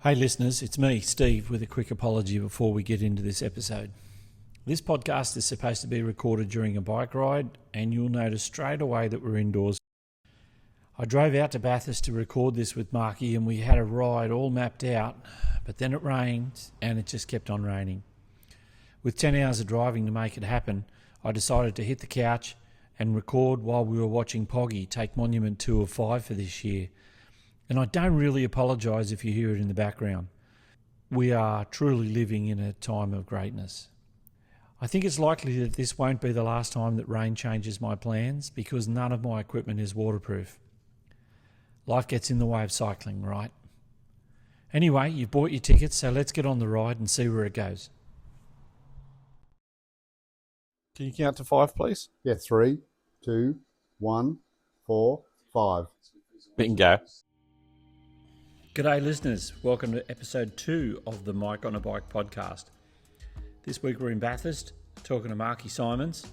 Hey listeners, it's me, Steve, with a quick apology before we get into this episode. This podcast is supposed to be recorded during a bike ride, and you'll notice straight away that we're indoors. I drove out to Bathurst to record this with Marky, and we had a ride all mapped out, but then it rained, and it just kept on raining. With 10 hours of driving to make it happen, I decided to hit the couch and record while we were watching Poggy take Monument 2 of 5 for this year. And I don't really apologise if you hear it in the background. We are truly living in a time of greatness. I think it's likely that this won't be the last time that rain changes my plans because none of my equipment is waterproof. Life gets in the way of cycling, right? Anyway, you've bought your tickets, so let's get on the ride and see where it goes. Can you count to 5, please? Yeah, 3, 2, 1, 4, 5. Bingo. G'day listeners, welcome to episode 2 of the Mike on a Bike podcast. This week we're in Bathurst talking to Marky Simons,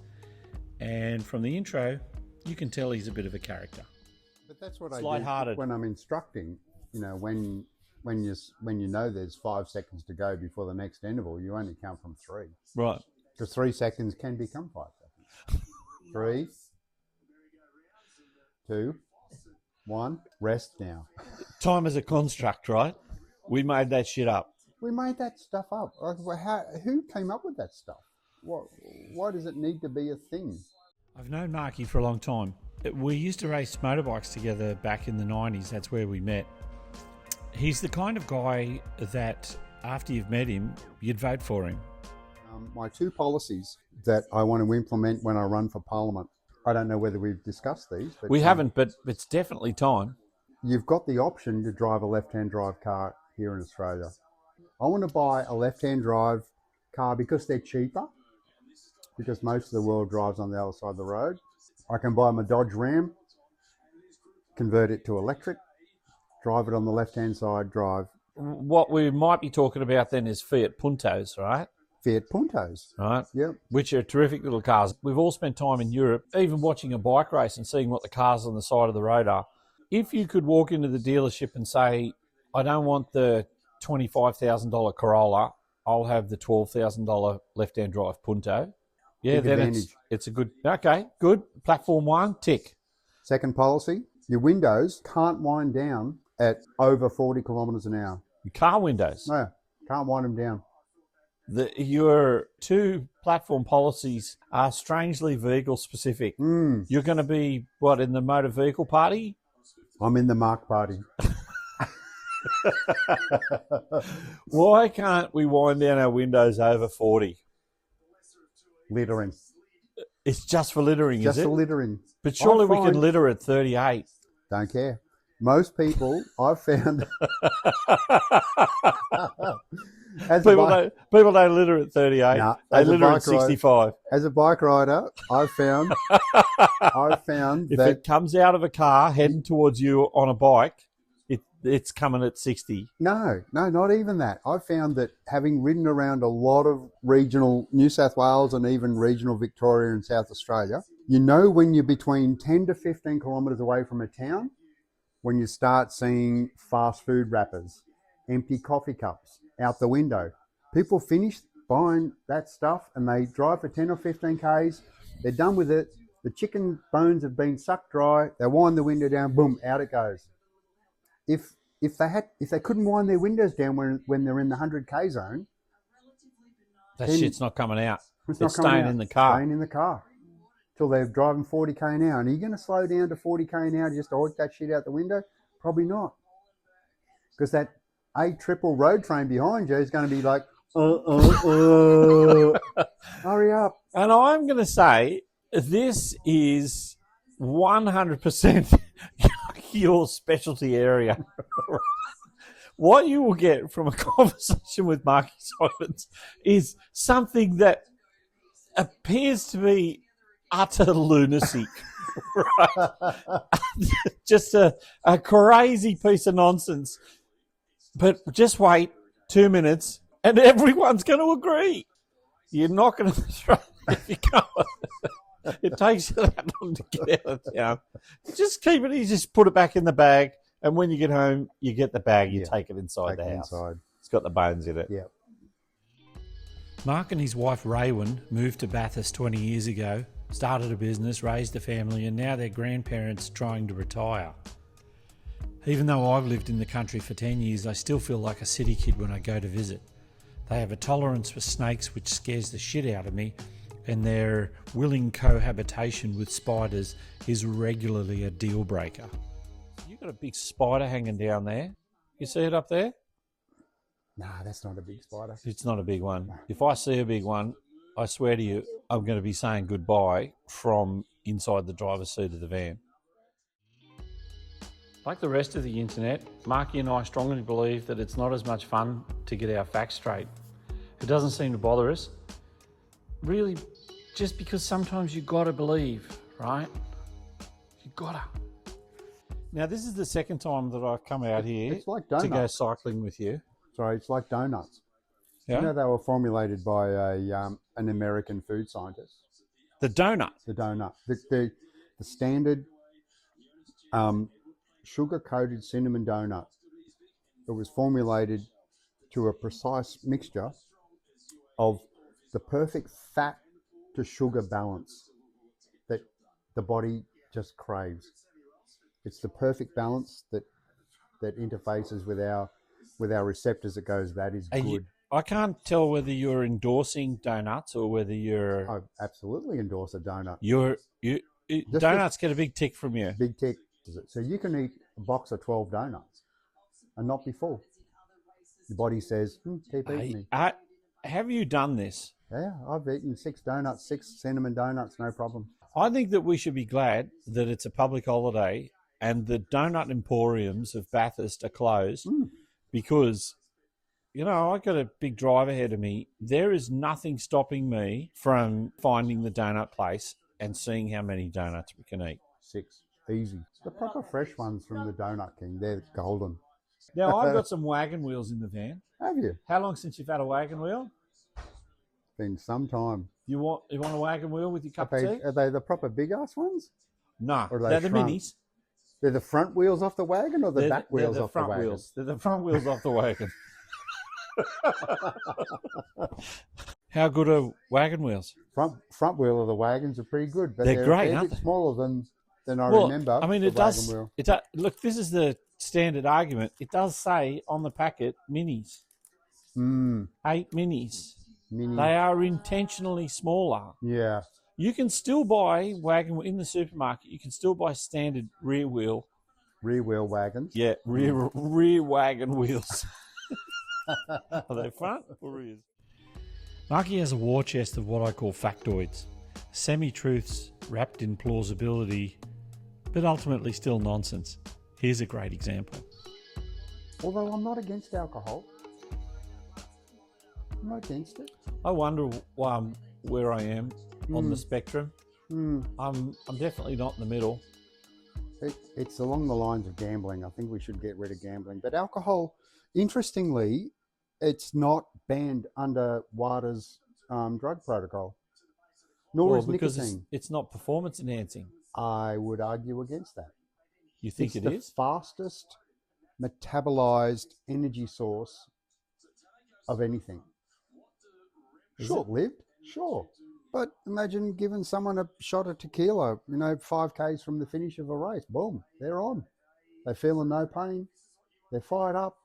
and from the intro you can tell he's a bit of a character. But that's what It's I lighthearted. do when I'm instructing. You know, when you know there's 5 seconds to go before the next interval, you only count from 3. Right. Because 3 seconds can become 5 seconds. 3, 2, 1, rest now. Time is a construct, right? We made that shit up. We made that stuff up. Like, who came up with that stuff? Why does it need to be a thing? I've known Marky for a long time. We used to race motorbikes together back in the 90s, that's where we met. He's the kind of guy that after you've met him, you'd vote for him. My 2 policies that I want to implement when I run for Parliament. I don't know whether we've discussed these. But We haven't, but it's definitely time. You've got the option to drive a left-hand drive car here in Australia. I want to buy a left-hand drive car because they're cheaper, because most of the world drives on the other side of the road. I can buy my Dodge Ram, convert it to electric, drive it on the left-hand side drive. What we might be talking about then is Fiat Puntos, right? Fiat Puntos. Right. Yep. Which are terrific little cars. We've all spent time in Europe, even watching a bike race and seeing what the cars on the side of the road are. If you could walk into the dealership and say, I don't want the $25,000 Corolla, I'll have the $12,000 left-hand drive Punto. Yeah, Big then advantage. it's a good, okay, good. Platform 1, tick. Second policy, your windows can't wind down at over 40 kilometres an hour. Car windows. No, can't wind them down. Your 2 platform policies are strangely vehicle specific. You're going to be, what, in the motor vehicle party? I'm in the Mark party. Why can't we wind down our windows over 40? Littering. It's just for littering, Just is it? for littering. But surely I we can find- litter at 38. Don't care. Most people, I've found... People don't litter at 38. Nah, they as a litter at bike rider- 65. As a bike rider, I've found If that... it comes out of a car heading towards you on a bike, it's coming at 60. No, not even that. I've found that having ridden around a lot of regional New South Wales and even regional Victoria and South Australia, you know when you're between 10 to 15 kilometres away from a town, when you start seeing fast food wrappers, empty coffee cups out the window. People finish buying that stuff and they drive for 10 or 15 Ks. They're done with it. The chicken bones have been sucked dry. They wind the window down, boom, out it goes. If they couldn't wind their windows down when they're in the 100K zone, That Then- shit's not coming out. it's It's coming staying out. in the car. Staying in the car. Till they're driving 40K an hour. And are you going to slow down to 40K an hour just to hoik that shit out the window? Probably not. Because that triple road train behind you is going to be like, hurry up. And I'm going to say this is 100% your specialty area. What you will get from a conversation with Marky Simons is something that appears to be utter lunacy. Right? Just a crazy piece of nonsense. But just wait 2 minutes and everyone's going to agree. You're not going to throw if you go. It takes you that long to get out of town. Just keep it. You just put it back in the bag And when you get home, you get the bag, you Yeah. take it inside Take the it house. inside. It's got the bones in it. Yeah. Mark and his wife Raywin moved to Bathurst 20 years ago, started a business, raised a family, and now they're grandparents trying to retire. Even though I've lived in the country for 10 years, I still feel like a city kid when I go to visit. They have a tolerance for snakes which scares the shit out of me, and their willing cohabitation with spiders is regularly a deal breaker. You've got a big spider hanging down there. You see it up there? Nah, that's not a big spider. It's not a big one. If I see a big one, I swear to you, I'm going to be saying goodbye from inside the driver's seat of the van. Like the rest of the internet, Marky and I strongly believe that it's not as much fun to get our facts straight. It doesn't seem to bother us. Really, just because sometimes you gotta believe, right? You gotta. Now, this is the second time that I've come out here It's like to go donuts. cycling with you. Sorry, it's like donuts. Yeah? You know, they were formulated by an American food scientist. The donut. The donut, the standard sugar-coated cinnamon donut. It was formulated to a precise mixture of the perfect fat to sugar balance that the body just craves. It's the perfect balance that interfaces with our receptors. That goes, that is good. I can't tell whether you're endorsing donuts or whether you're I absolutely endorse a donut. donuts get a big tick from you. Big tick. So you can eat a box of 12 donuts and not be full. Your body says, keep eating me. Have you done this? Yeah, I've eaten 6 donuts, 6 cinnamon donuts, no problem. I think that we should be glad that it's a public holiday and the donut emporiums of Bathurst are closed because, you know, I got a big drive ahead of me. There is nothing stopping me from finding the donut place and seeing how many donuts we can eat. 6, easy. The proper fresh ones from the Donut King, they're golden. Now, I've got some wagon wheels in the van. Have you? How long since you've had a wagon wheel? Been some time. You want a wagon wheel with your cup of tea? Are they the proper big ass ones? No, Or are they're they the shrunk? minis. They're the front wheels off the wagon or the They're back wheels the off front the wagon? wheels. They're the front wheels off the wagon. How good are wagon wheels? Front wheel of the wagons are pretty good, but They're great, a aren't bit they? smaller than I Well, remember. I mean, the it does. wagon wheel. It does. Look, this is the standard argument. It does say on the packet minis. 8 minis. Mini. They are intentionally smaller. Yeah. You can still buy wagon in the supermarket. You can still buy standard rear wheel. Rear wheel wagons. Yeah, rear wagon wheels. Are they front or rear? Marky has a war chest of what I call factoids, semi-truths wrapped in plausibility, but ultimately still nonsense. Here's a great example. Although I'm not against alcohol. I'm not against it. I wonder where I am on the spectrum. I'm definitely not in the middle. It's along the lines of gambling. I think we should get rid of gambling. But alcohol, interestingly, it's not banned under WADA's drug protocol. Nor is because nicotine. it's not performance enhancing. I would argue against that. You think It's it the is? fastest metabolized energy source of anything. Short-lived, sure. But imagine giving someone a shot of tequila, 5 Ks from the finish of a race. Boom, they're on. They're feeling no pain. They're fired up.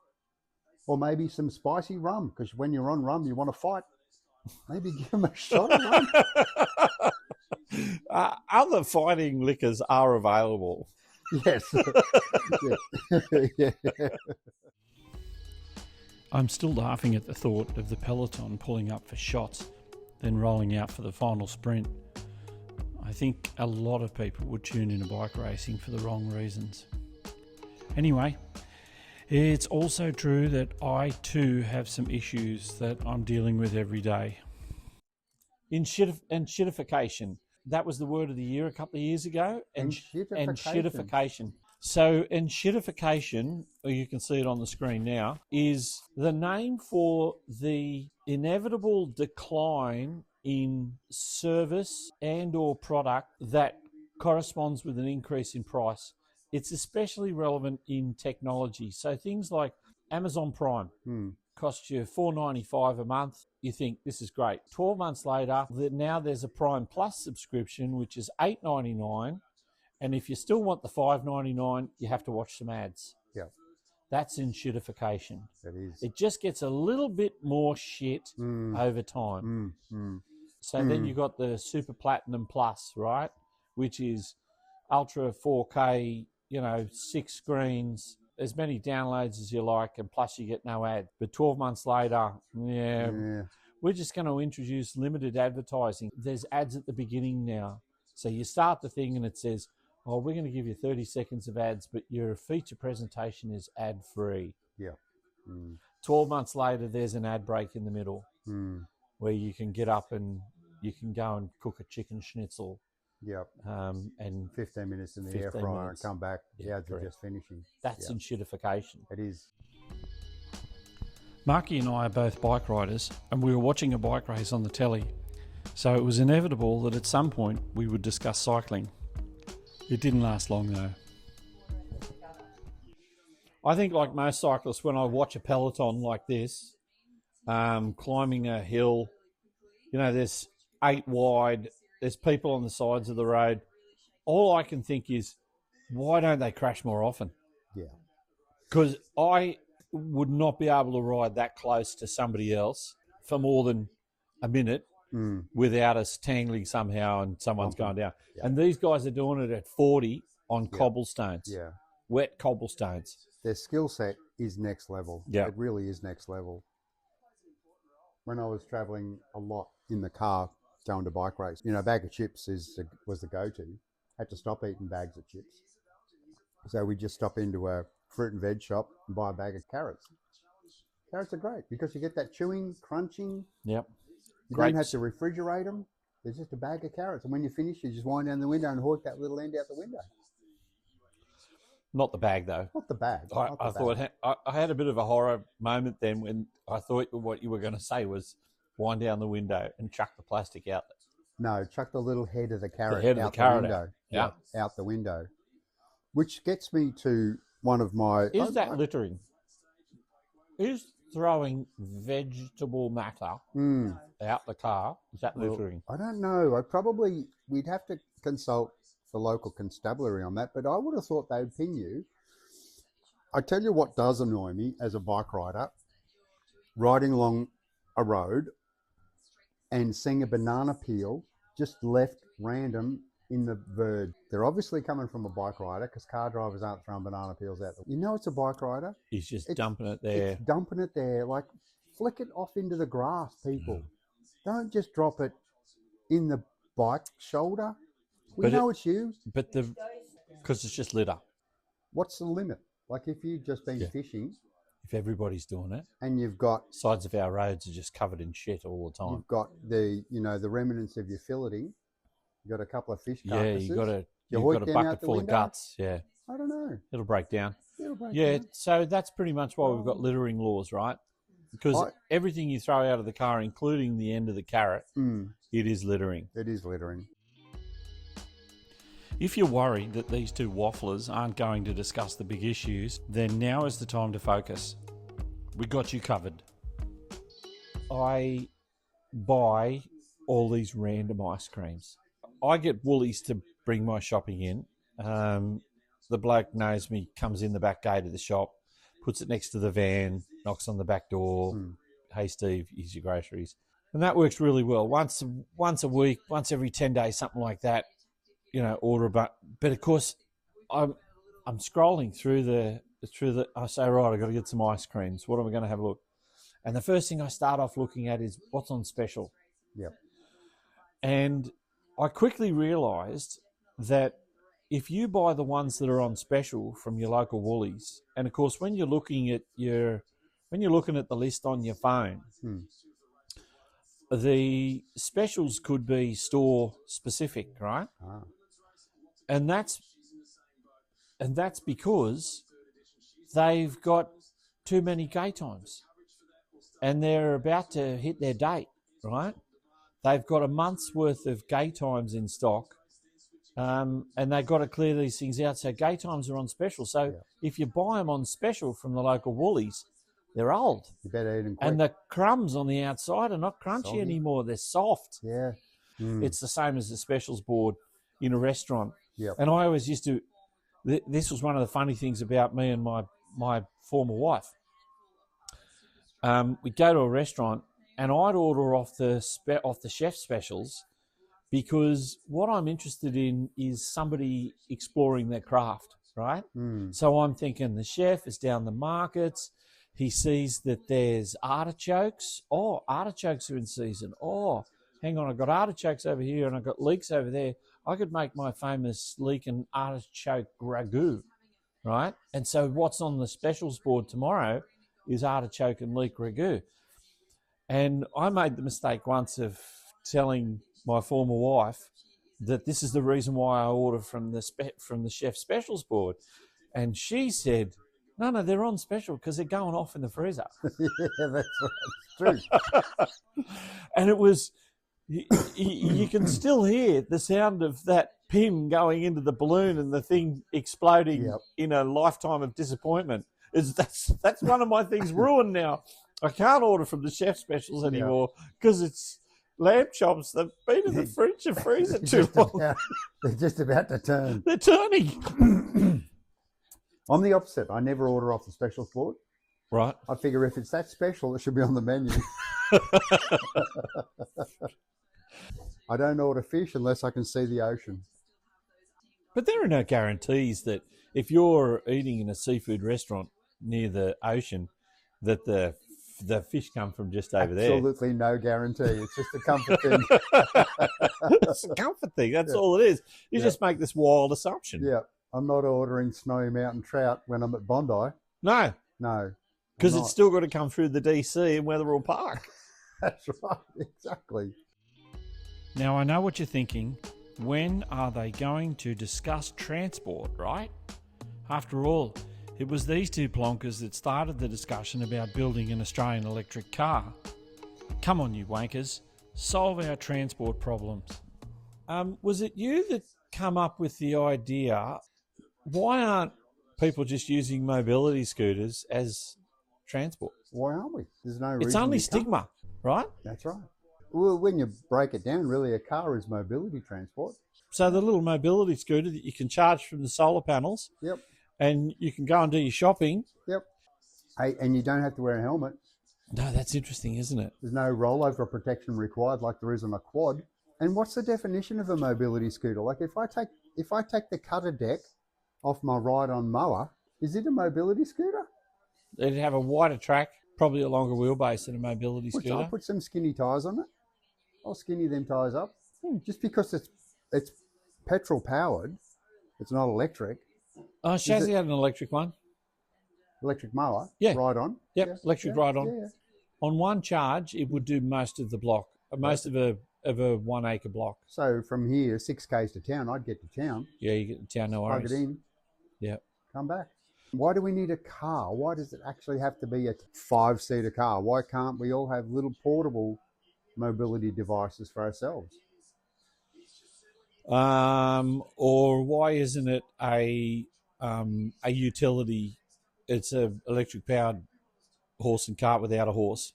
Or maybe some spicy rum, because when you're on rum, you want to fight. Maybe give them a shot of rum. Other fighting liquors are available. Yes. Yeah. I'm still laughing at the thought of the peloton pulling up for shots, then rolling out for the final sprint. I think a lot of people would tune into bike racing for the wrong reasons. Anyway, it's also true that I too have some issues that I'm dealing with every day. Shitification. That was the word of the year a couple of years ago. Shitification. So, shitification, or you can see it on the screen now, is the name for the inevitable decline in service and or product that corresponds with an increase in price it's especially relevant in technology. So things like Amazon Prime costs you $4.95 a month. You think this is great. 12 months later, now there's a Prime Plus subscription, which is $8.99. And if you still want the $5.99, you have to watch some ads. Yeah. That's enshittification. It is. It just gets a little bit more shit over time. So then you got the Super Platinum Plus, right? Which is Ultra 4K, 6 screens, as many downloads as you like, and plus you get no ad. But 12 months later, we're just going to introduce limited advertising. There's ads at the beginning now. So you start the thing and it says, oh, we're going to give you 30 seconds of ads, but your feature presentation is ad-free. Yeah. 12 months later, there's an ad break in the middle where you can get up and you can go and cook a chicken schnitzel. Yep. And 15 minutes in the air fryer and come back. The ads are just finishing. That's enshittification. It is. Marky and I are both bike riders, and we were watching a bike race on the telly. So it was inevitable that at some point we would discuss cycling. It didn't last long though. I think like most cyclists, when I watch a peloton like this, climbing a hill, there's 8 wide, there's people on the sides of the road. All I can think is, why don't they crash more often? Yeah. Because I would not be able to ride that close to somebody else for more than a minute without us tangling somehow and someone's going down. Yeah. And these guys are doing it at 40 on cobblestones. Yeah. Wet cobblestones. Their skill set is next level. Yeah. It really is next level. When I was traveling a lot in the car going to bike race, a bag of chips was the go-to. Had to stop eating bags of chips. So we just stop into a fruit and veg shop and buy a bag of carrots. Carrots are great because you get that chewing, crunching. Yep. You don't have to refrigerate them. There's just a bag of carrots. And when you finish, you just wind down the window and hawk that little end out the window. Not the bag, though. Not the bag. I thought I had a bit of a horror moment then when I thought what you were going to say was wind down the window and chuck the plastic out. No, chuck the little head of the carrot out the window. Yeah, out the window. Which gets me to one of my... Is that littering? Is throwing vegetable matter out the car, is that littering? I don't know. We'd have to consult the local constabulary on that, but I would have thought they'd pin you. I tell you what does annoy me as a bike rider, riding along a road and seeing a banana peel just left random in the verge. They're obviously coming from a bike rider because car drivers aren't throwing banana peels out. It's a bike rider. He's just dumping it there. It's dumping it there. Like, flick it off into the grass, people. Don't just drop it in the bike shoulder. We know it's you. But because it's just litter. What's the limit? Like, if you've just been fishing... If everybody's doing it. And you've got... Sides of our roads are just covered in shit all the time. You've got the remnants of your filleting. You've got a couple of fish carcasses. Yeah, you've got a bucket full of guts. Yeah. I don't know. It'll break down. So that's pretty much why we've got littering laws, right? Because everything you throw out of the car, including the end of the carrot, it is littering. It is littering. If you're worried that these two wafflers aren't going to discuss the big issues, then now is the time to focus. We got you covered. I buy all these random ice creams. I get Woolies to bring my shopping in. The bloke knows me, comes in the back gate of the shop, puts it next to the van, knocks on the back door. Hey, Steve, here's your groceries. And that works really well. Once a week, once every 10 days, something like that. Order but of course, I'm scrolling through the. I say, right, I've got to get some ice creams. What am I going to have a look? And the first thing I start off looking at is what's on special. Yep. And I quickly realised that if you buy the ones that are on special from your local Woolies, and of course when you're looking at the list on your phone, the specials could be store specific, right? And that's because they've got too many gate times and they're about to hit their date, right? They've got a month's worth of gate times in stock and they've got to clear these things out. So gay times are on special. So if you buy them on special from the local woolies, they're old. You better eat them quick. And the crumbs on the outside are not crunchy anymore. They're soft. Yeah. It's the same as the specials board in a restaurant. Yep. And I always used to, this was one of the funny things about me and my former wife. We'd go to a restaurant and I'd order off the chef specials, because what I'm interested in is somebody exploring their craft, right? So I'm thinking the chef is down the markets. He sees that there's artichokes. Oh, artichokes are in season. Oh, hang on, I've got artichokes over here and I've got leeks over there. I could make my famous leek and artichoke ragu, right? And so what's on the specials board tomorrow is artichoke and leek ragu. And I made the mistake once of telling my former wife that this is the reason why I order from the chef specials board. And she said, no, they're on special because they're going off in the freezer. Yeah, that's right. It's true. And it was, you can still hear the sound of that pin going into the balloon and the thing exploding in a lifetime of disappointment. That's one of my things ruined now. I can't order from the chef specials anymore because it's lamb chops. They've been in the fridge or freezer too long. They're just about to turn. They're turning. I'm the opposite. I never order off the specials board. Right. I figure if it's that special, it should be on the menu. I don't order fish unless I can see the ocean. But there are no guarantees that if you're eating in a seafood restaurant near the ocean, that the fish come from just over there. Absolutely no guarantee. It's just a comfort thing. It's a comfort thing. That's all it is. You just make this wild assumption. Yeah. I'm not ordering snowy mountain trout when I'm at Bondi. No. No. Because it's still got to come through the DC in Wetherill Park. That's right. Exactly. Now, I know what you're thinking. When are they going to discuss transport, right? After all, it was these two plonkers that started the discussion about building an Australian electric car. Come on, you wankers. Solve our transport problems. Was it you that come up with the idea, why aren't people just using mobility scooters as transport? Why aren't we? There's no reason. It's only stigma, right? That's right. Well, when you break it down, really a car is mobility transport. So the little mobility scooter that you can charge from the solar panels. Yep. And you can go and do your shopping. Yep. Hey, and you don't have to wear a helmet. No, that's interesting, isn't it? There's no rollover protection required like there is on a quad. And what's the definition of a mobility scooter? Like if I take the cutter deck off my ride-on mower, is it a mobility scooter? It'd have a wider track, probably a longer wheelbase than a mobility scooter. I'll put some skinny tyres on it. I'll skinny them tyres up. Just because it's petrol powered, it's not electric. Oh, Shazzy had an electric one. Electric mower? Yeah. Ride-on? Yep, Yeah. electric ride-on. Yeah. On one charge, it would do most of the block, most of a 1 acre block. So from here, 6 k's to town, I'd get to town. Yeah, you get to town, no worries. Plug it in. Yeah. Come back. Why do we need a car? Why does it actually have to be a 5-seater car? Why can't we all have little portable mobility devices for ourselves? Or why isn't it a utility? It's a electric powered horse and cart without a horse.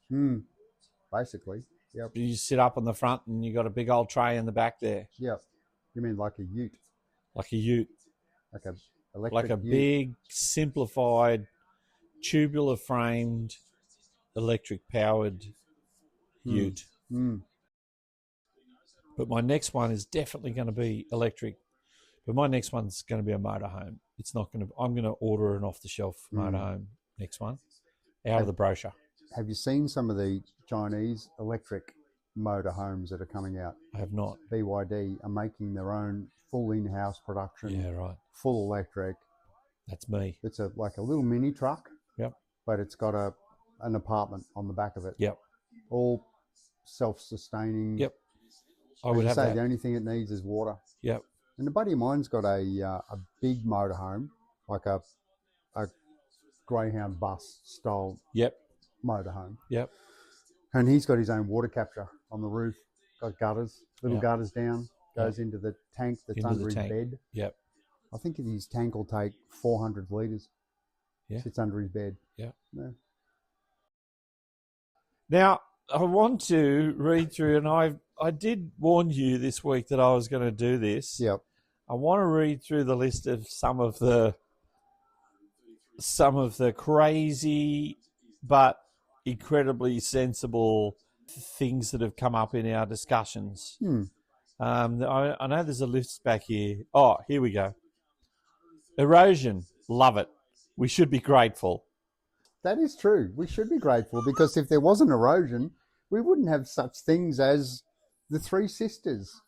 Basically, yep. You sit up on the front and you got a big old tray in the back there. Yep. You mean like a ute? Like a ute. Like a electric like a ute. big, simplified, tubular framed, electric powered ute. But my next one is definitely going to be electric. But my next one's going to be a motorhome. It's not going to. I'm going to order an off-the-shelf motorhome. Next one, out of the brochure. Have you seen some of the Chinese electric motorhomes that are coming out? I have not. BYD are making their own full in-house production. Yeah, right. Full electric. That's me. It's like a little mini truck. Yep. But it's got an apartment on the back of it. Yep. All self-sustaining. Yep. I would have that. The only thing it needs is water. Yep. And a buddy of mine's got a big motorhome, like a Greyhound bus style motorhome. Yep. And he's got his own water capture on the roof. Got gutters, little gutters down. goes into the tank that's Into under the his tank. bed. Yep. I think his tank will take 400 litres. Yeah. Sits under his bed. Yeah. Yeah. Now, I want to read through, and I did warn you this week that I was going to do this. Yep. I want to read through the list of some of the crazy but incredibly sensible things that have come up in our discussions. I know there's a list back here. Oh, here we go. Erosion, love it. We should be grateful. That is true. We should be grateful, because if there wasn't erosion, we wouldn't have such things as the three sisters,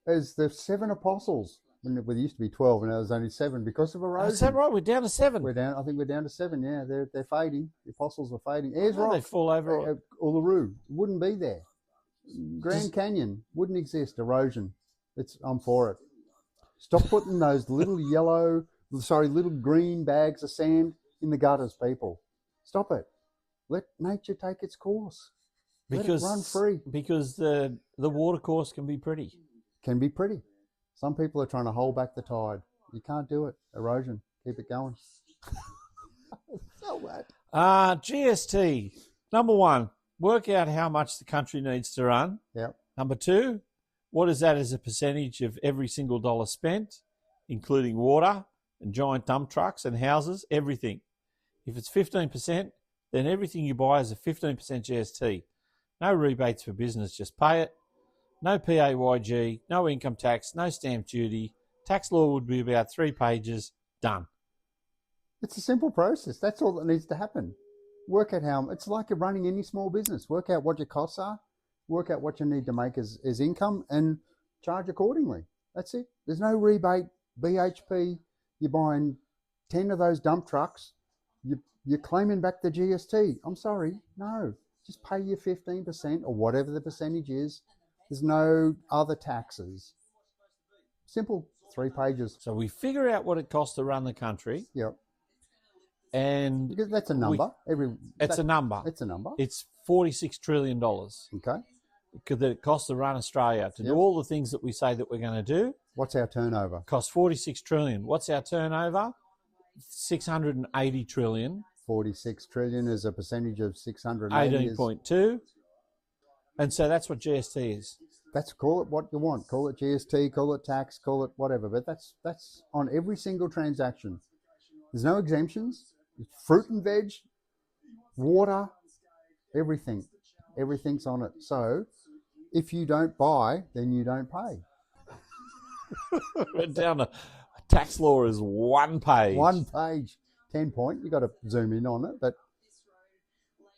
as the seven apostles. Well, there used to be 12, and now there's only 7 because of erosion. Is that right? We're down to 7. I think we're down to 7. Yeah, they're fading. The apostles are fading. Ayers They Rock, fall over. Uluru wouldn't be there. Grand Canyon wouldn't exist. Erosion. I'm for it. Stop putting those little little green bags of sand in the gutters, people. Stop it. Let nature take its course. Let it run free. Because the water course can be pretty. Can be pretty. Some people are trying to hold back the tide. You can't do it. Erosion. Keep it going. So what? GST. Number 1, work out how much the country needs to run. Yep. Number 2, what is that as a percentage of every single dollar spent, including water and giant dump trucks and houses, everything. If it's 15%, then everything you buy is a 15% GST. No rebates for business, just pay it. No PAYG, no income tax, no stamp duty. Tax law would be about 3 pages. Done. It's a simple process. That's all that needs to happen. Work out how, it's like you're running any small business. Work out what your costs are, work out what you need to make as income, and charge accordingly. That's it. There's no rebate, BHP. You're buying 10 of those dump trucks. You're claiming back the GST. I'm sorry. No. Just pay your 15% or whatever the percentage is. There's no other taxes. Simple, 3 pages. So we figure out what it costs to run the country. Yep. And Because that's a number. It's a number. It's a number. It's $46 trillion. Okay. That it costs to run Australia to do all the things that we say that we're going to do. What's our turnover? Costs 46 trillion. What's our turnover? 680 trillion. 46 trillion is a percentage of 680. 18.2. And so that's what GST is. Call it what you want. Call it GST, call it tax, call it whatever. But that's on every single transaction. There's no exemptions. It's fruit and veg, water, everything. Everything's on it. So if you don't buy, then you don't pay. We're down to tax law is 1 page. 1 page, 10 point. You got to zoom in on it, but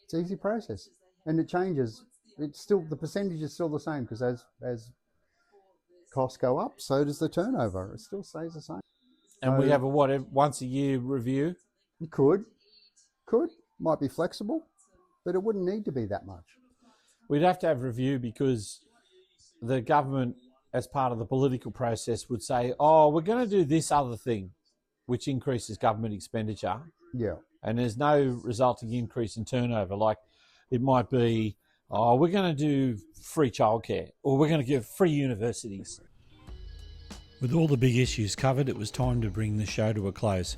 it's an easy process, and it changes. It's still, the percentage is still the same, because as costs go up, so does the turnover. It still stays the same. And we have a once a year review. You might be flexible, but it wouldn't need to be that much. We'd have to have review because the government, as part of the political process, would say, oh, we're going to do this other thing, which increases government expenditure. Yeah. And there's no resulting increase in turnover. Like it might be, oh, we're going to do free childcare, or we're going to give free universities. With all the big issues covered, it was time to bring the show to a close.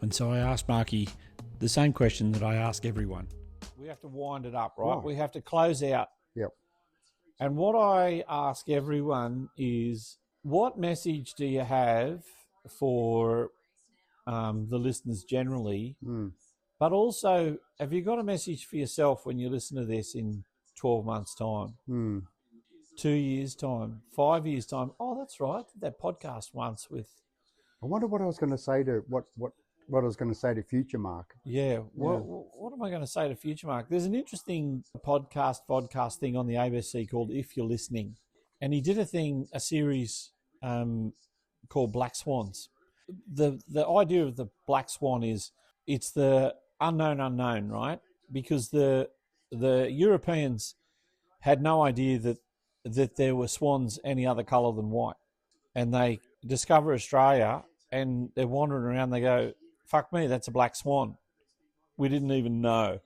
And so I asked Marky the same question that I ask everyone. We have to wind it up, right? Right. We have to close out. Yep. And what I ask everyone is, what message do you have for the listeners generally? But also, have you got a message for yourself when you listen to this in 12 months' time, 2 years' time, 5 years' time? Oh, that's right. I did that podcast once with... I wonder what I was going to say to what I was going to say to Future Mark. Yeah. What am I going to say to Future Mark? There's an interesting vodcast thing on the ABC called If You're Listening. And he did a series called Black Swans. The idea of the black swan is it's the unknown, right? Because the Europeans had no idea that there were swans any other colour than white. And they discover Australia and they're wandering around, they go, fuck me, that's a black swan. We didn't even know.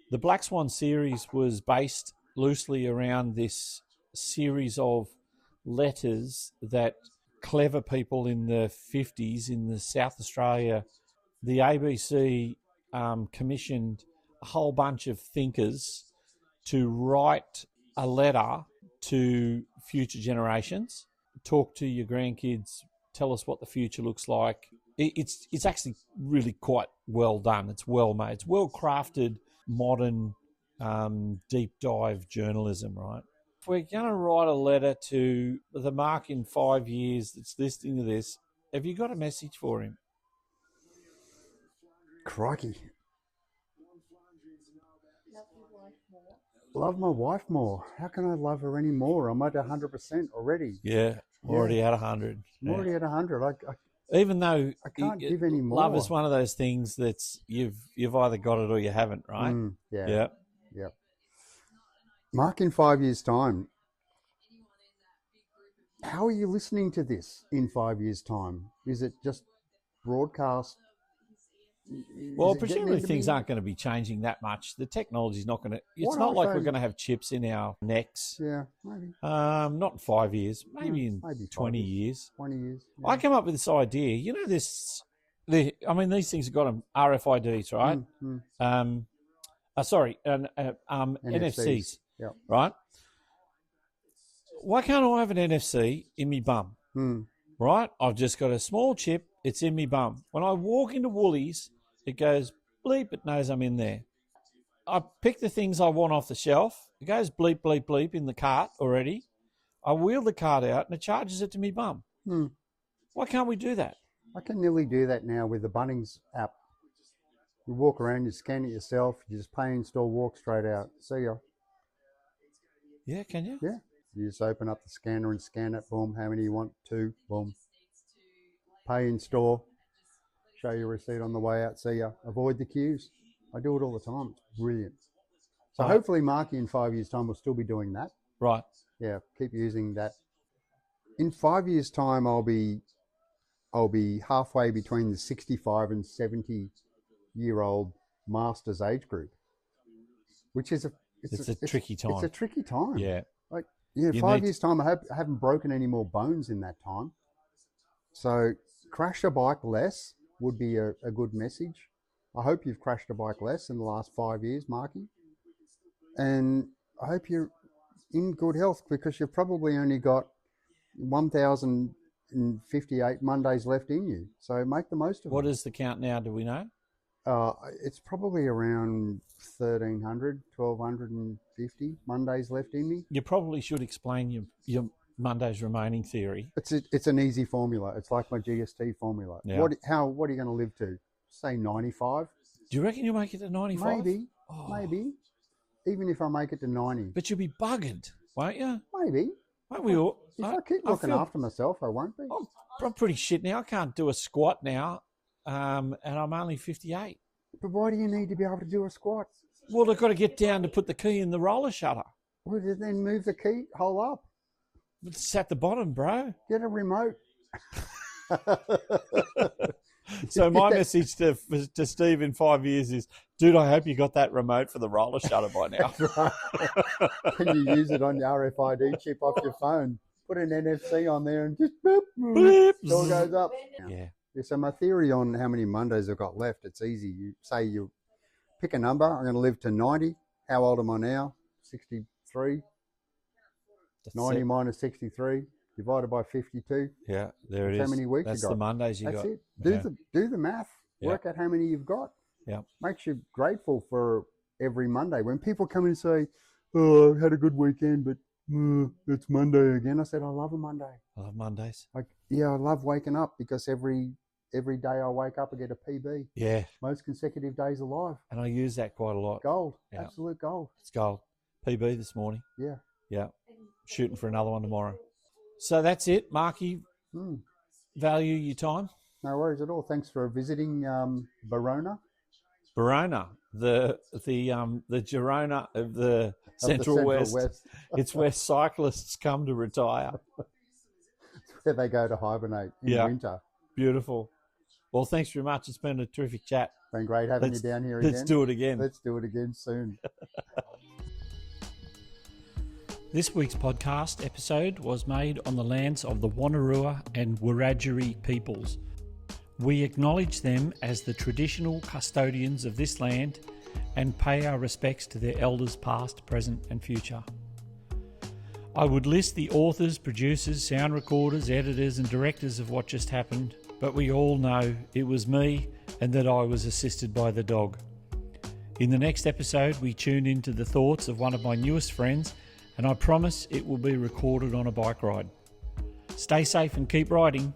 The Black Swan series was based loosely around this series of letters that clever people in the 50s in the South Australia, the ABC commissioned a whole bunch of thinkers to write a letter to future generations, talk to your grandkids, tell us what the future looks like. It's actually really quite well done. It's well made. It's well crafted, modern, deep dive journalism, right? If we're going to write a letter to the Mark in 5 years that's listening to this, have you got a message for him? Crikey. Love my wife more. How can I love her any more? I'm at 100% already. Yeah, already at 100. I'm already at 100. Even though I can't give any more. Love is one of those things that's you've either got it or you haven't, right? Yeah. Mark, in 5 years' time, how are you listening to this in 5 years' time? Is it just broadcast? Well, presumably things aren't going to be changing that much. The technology's not going to... It's not like we're going to have chips in our necks. Yeah, maybe. Not in 5 years. Maybe in 20 years. 20 years. Yeah. I came up with this idea. You know this... these things have got them RFIDs, right? NFCs. Yeah. Right? Why can't I have an NFC in me bum? Right? I've just got a small chip. It's in me bum. When I walk into Woolies, it goes bleep. It knows I'm in there. I pick the things I want off the shelf. It goes bleep, bleep, bleep in the cart already. I wheel the cart out and it charges it to me bum. Why can't we do that? I can nearly do that now with the Bunnings app. You walk around, you scan it yourself, you just pay in store, walk straight out. See ya. Yeah, can you? Yeah. You just open up the scanner and scan it. Boom. How many you want? 2. Boom. Pay in store. Show your receipt on the way out. See ya. Avoid the queues. I do it all the time. It's brilliant. So hopefully Marky in 5 years' time will still be doing that. Right. Yeah. Keep using that. In 5 years' time, I'll be halfway between the 65 and 70-year-old masters age group, which is it's a tricky time. It's a tricky time. Yeah. Like, 5 years' time, I haven't broken any more bones in that time. So crash a bike less would be a good message. I hope you've crashed a bike less in the last 5 years, Marky. And I hope you're in good health because you've probably only got 1,058 Mondays left in you. So make the most of it. What is the count now, do we know? It's probably around 1,300, 1,250 Mondays left in me. You probably should explain your Mondays remaining theory. It's an easy formula. It's like my GST formula. Yeah. What are you going to live to? Say 95? Do you reckon you'll make it to 95? Maybe. Even if I make it to 90. But you'll be buggered, won't you? Maybe. Won't we all? If I keep looking after myself, I won't be. I'm pretty shit now. I can't do a squat now, and I'm only 58. But why do you need to be able to do a squat? Well, they've got to get down to put the key in the roller shutter. Well, then move the key hole up. It's at the bottom, bro. Get a remote. So my message to Steve in 5 years is, dude, I hope you got that remote for the roller shutter by now. Can you use it on your RFID chip off your phone? Put an NFC on there and just boop, door goes up. Yeah. So my theory on how many Mondays I've got left, it's easy. You say you pick a number. I'm going to live to 90. How old am I now? 63. That's 90 it. minus 63 divided by 52. Yeah, there it is. How many weeks That's you got? the Mondays you That's got. it. Yeah. Do the math. Yeah. Work out how many you've got. Yeah. Makes you grateful for every Monday. When people come in and say, "Oh, I had a good weekend, but it's Monday again," I said, "I love a Monday. I love Mondays. I love waking up because every day I wake up, I get a PB. Yeah. Most consecutive days alive. And I use that quite a lot. Gold. Yeah. Absolute gold. It's gold. PB this morning. Yeah. Yeah. Shooting for another one tomorrow. So that's it, Marky. Value your time. No worries at all. Thanks for visiting Verona. Verona, the Girona of the Central West. It's where cyclists come to retire. It's where they go to hibernate in winter. Beautiful. Well, thanks very much. It's been a terrific chat. Been great having you down here again. Let's do it again. Let's do it again soon. This week's podcast episode was made on the lands of the Wonnarua and Wiradjuri peoples. We acknowledge them as the traditional custodians of this land and pay our respects to their elders past, present and future. I would list the authors, producers, sound recorders, editors and directors of what just happened, but we all know it was me and that I was assisted by the dog. In the next episode, we tune into the thoughts of one of my newest friends, and I promise it will be recorded on a bike ride. Stay safe and keep riding.